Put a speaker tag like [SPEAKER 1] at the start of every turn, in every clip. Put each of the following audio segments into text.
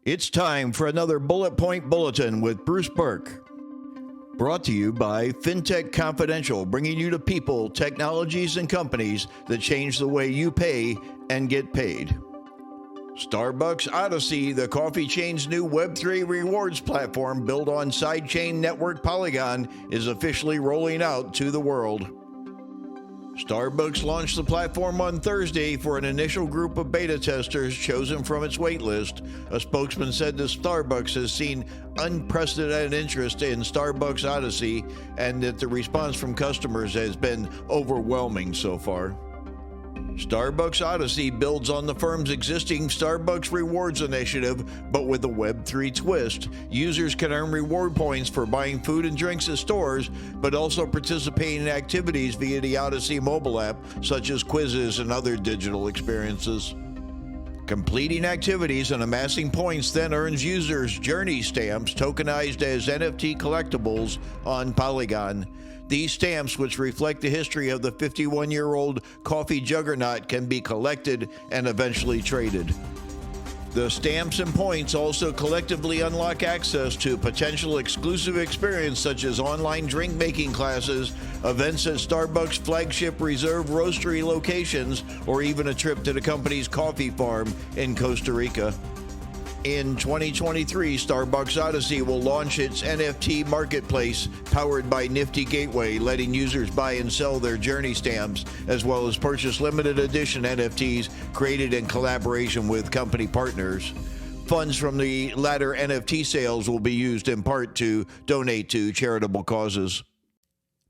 [SPEAKER 1] It's time for another Bullet Point Bulletin with Bruce Burke. Brought to you by FinTech Confidential, bringing you to people, technologies, and companies that change the way you pay and get paid. Starbucks Odyssey, the coffee chain's new Web3 rewards platform built on sidechain network Polygon, is officially rolling out to the world. Starbucks launched the platform on Thursday for an initial group of beta testers chosen from its waitlist. A spokesman said that Starbucks has seen unprecedented interest in Starbucks Odyssey and that the response from customers has been overwhelming so far. Starbucks Odyssey builds on the firm's existing Starbucks Rewards initiative, but with a Web3 twist. Users can earn reward points for buying food and drinks at stores, but also participating in activities via the Odyssey mobile app, such as quizzes and other digital experiences. Completing activities and amassing points then earns users journey stamps tokenized as NFT collectibles on Polygon. These stamps, which reflect the history of the 51-year-old coffee juggernaut, can be collected and eventually traded. The stamps and points also collectively unlock access to potential exclusive experiences such as online drink-making classes, events at Starbucks' flagship Reserve Roastery locations, or even a trip to the company's coffee farm in Costa Rica. In 2023, Starbucks Odyssey will launch its NFT marketplace powered by Nifty Gateway, letting users buy and sell their journey stamps, as well as purchase limited edition NFTs created in collaboration with company partners. Funds from the latter NFT sales will be used in part to donate to charitable causes.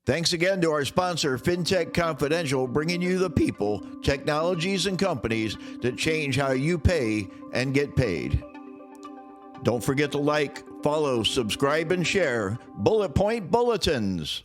[SPEAKER 1] Thanks again to our sponsor, FinTech Confidential, bringing you the people, technologies, and companies that change how you pay and get paid. Don't forget to like, follow, subscribe, and share Bullet Point Bulletins.